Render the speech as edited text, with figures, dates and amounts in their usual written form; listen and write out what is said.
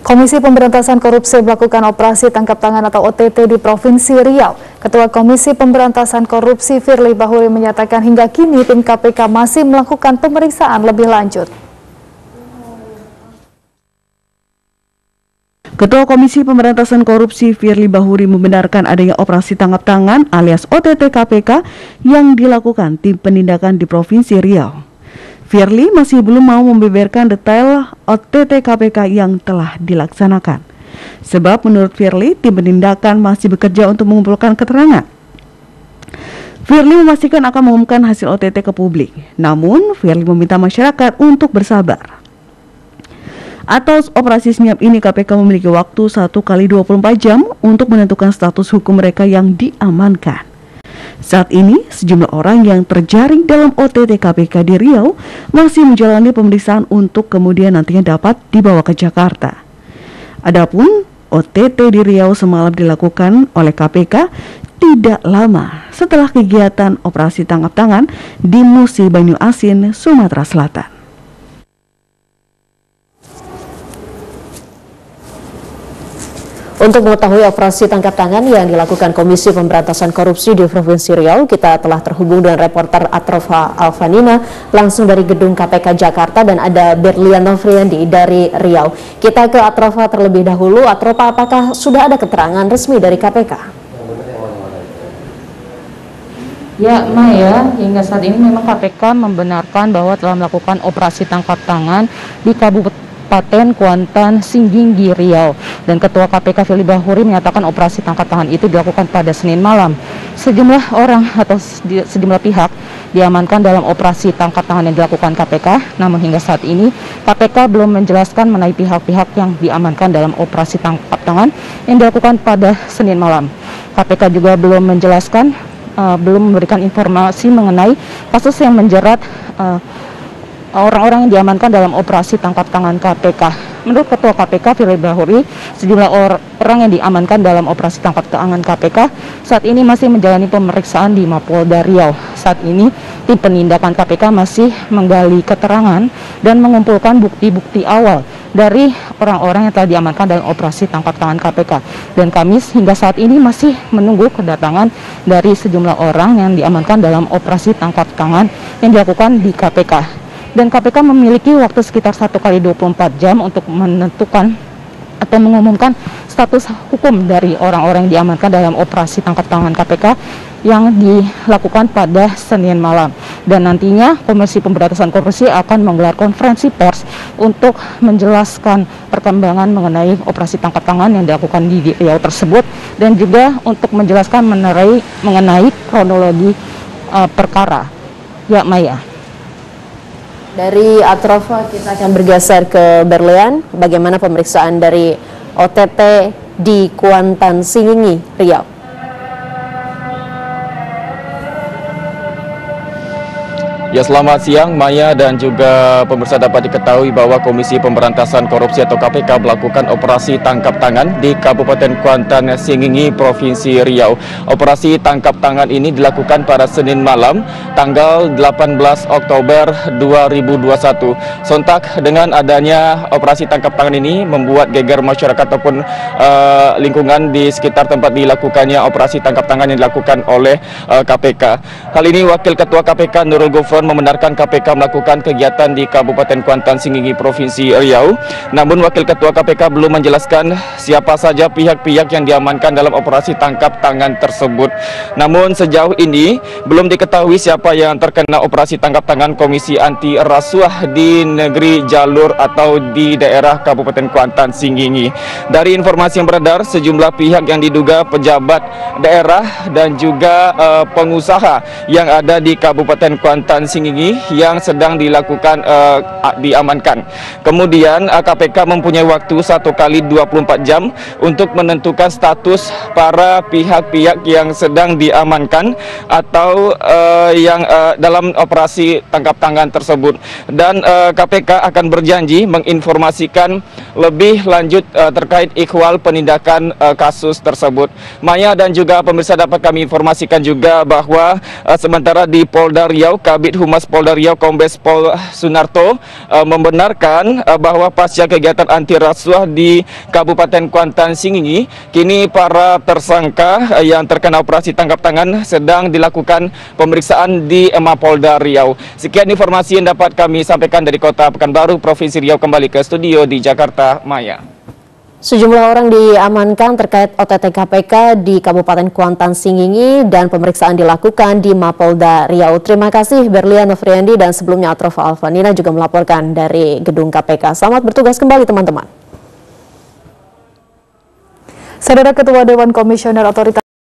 Komisi Pemberantasan Korupsi melakukan operasi tangkap tangan atau OTT di Provinsi Riau. Ketua Komisi Pemberantasan Korupsi Firly Bahuri menyatakan hingga kini tim KPK masih melakukan pemeriksaan lebih lanjut. Ketua Komisi Pemberantasan Korupsi Firly Bahuri membenarkan adanya operasi tangkap tangan alias OTT KPK yang dilakukan tim penindakan di Provinsi Riau. Firly masih belum mau membeberkan detail OTT KPK yang telah dilaksanakan. Sebab menurut Firly, tim penindakan masih bekerja untuk mengumpulkan keterangan. Firly memastikan akan mengumumkan hasil OTT ke publik. Namun, Firly meminta masyarakat untuk bersabar. Atas operasi senyap ini, KPK memiliki waktu 1 kali 24 jam untuk menentukan status hukum mereka yang diamankan. Saat ini, sejumlah orang yang terjaring dalam OTT KPK di Riau masih menjalani pemeriksaan untuk kemudian nantinya dapat dibawa ke Jakarta. Adapun OTT di Riau semalam dilakukan oleh KPK tidak lama setelah kegiatan operasi tangkap tangan di Musi Banyu Asin, Sumatera Selatan. Untuk mengetahui operasi tangkap tangan yang dilakukan Komisi Pemberantasan Korupsi di Provinsi Riau, kita telah terhubung dengan reporter Atrofa Alvanina langsung dari gedung KPK Jakarta dan ada Berlian Novriandi dari Riau. Kita ke Atrofa terlebih dahulu. Atrofa, apakah sudah ada keterangan resmi dari KPK? Ya, Maya, hingga saat ini memang KPK membenarkan bahwa telah melakukan operasi tangkap tangan di Kabupaten Kuantan, Singginggi, Riau. Dan Ketua KPK Firly Bahuri menyatakan operasi tangkap tangan itu dilakukan pada Senin malam. Sejumlah orang atau sejumlah pihak diamankan dalam operasi tangkap tangan yang dilakukan KPK. Namun hingga saat ini KPK belum menjelaskan mengenai pihak-pihak yang diamankan dalam operasi tangkap tangan yang dilakukan pada Senin malam. KPK juga belum menjelaskan, belum memberikan informasi mengenai kasus yang menjerat orang-orang yang diamankan dalam operasi tangkap tangan KPK. Menurut Ketua KPK Firly Bahuri, sejumlah orang yang diamankan dalam operasi tangkap tangan KPK saat ini masih menjalani pemeriksaan di Mapolda Riau. Saat ini tim penindakan KPK masih menggali keterangan dan mengumpulkan bukti-bukti awal dari orang-orang yang telah diamankan dalam operasi tangkap tangan KPK. Dan kami hingga saat ini masih menunggu kedatangan dari sejumlah orang yang diamankan dalam operasi tangkap tangan yang dilakukan di KPK. Dan KPK memiliki waktu sekitar 1 kali 24 jam untuk menentukan atau mengumumkan status hukum dari orang-orang yang diamankan dalam operasi tangkap tangan KPK yang dilakukan pada Senin malam. Dan nantinya Komisi Pemberantasan Korupsi akan menggelar konferensi pers untuk menjelaskan perkembangan mengenai operasi tangkap tangan yang dilakukan di Riau tersebut, dan juga untuk menjelaskan mengenai kronologi perkara. Ya, Maya. Dari Atrofa kita akan bergeser ke Berlian. Bagaimana pemeriksaan dari OTT di Kuantan, Singginggi, Riau? Ya, selamat siang Maya dan juga pemirsa. Dapat diketahui bahwa Komisi Pemberantasan Korupsi atau KPK melakukan operasi tangkap tangan di Kabupaten Kuantan, Singginggi, Provinsi Riau. Operasi tangkap tangan ini dilakukan pada Senin malam, tanggal 18 Oktober 2021. Sontak dengan adanya operasi tangkap tangan ini membuat geger masyarakat ataupun lingkungan di sekitar tempat dilakukannya operasi tangkap tangan yang dilakukan oleh KPK. Hal ini Wakil Ketua KPK Nurul Gufron membenarkan KPK melakukan kegiatan di Kabupaten Kuantan, Singginggi, Provinsi Riau. Namun Wakil Ketua KPK belum menjelaskan siapa saja pihak-pihak yang diamankan dalam operasi tangkap tangan tersebut. Namun sejauh ini belum diketahui siapa yang terkena operasi tangkap tangan Komisi Anti Rasuah di negeri Jalur atau di daerah Kabupaten Kuantan, Singginggi. Dari informasi yang beredar, sejumlah pihak yang diduga pejabat daerah dan juga pengusaha yang ada di Kabupaten Kuantan, Singginggi yang sedang dilakukan diamankan. Kemudian KPK mempunyai waktu 1 kali 24 jam untuk menentukan status para pihak-pihak yang sedang diamankan atau yang dalam operasi tangkap tangan tersebut. Dan KPK akan berjanji menginformasikan lebih lanjut terkait ikhwal penindakan kasus tersebut. Maya dan juga pemirsa, dapat kami informasikan juga bahwa sementara di Polda Riau, Kabid Humas Polda Riau Kombes Pol Sunarto membenarkan bahwa pasca kegiatan anti rasuah di Kabupaten Kuantan Singingi, kini para tersangka yang terkena operasi tangkap tangan sedang dilakukan pemeriksaan di Mapolda Riau. Sekian informasi yang dapat kami sampaikan dari Kota Pekanbaru, Provinsi Riau. Kembali ke studio di Jakarta, Maya. Sejumlah orang diamankan terkait OTT KPK di Kabupaten Kuantan Singingi dan pemeriksaan dilakukan di Mapolda Riau. Terima kasih Berlian Novriandi dan sebelumnya Atrofa Alvanina juga melaporkan dari gedung KPK. Selamat bertugas kembali teman-teman. Saudara Ketua Dewan Komisioner Otoritas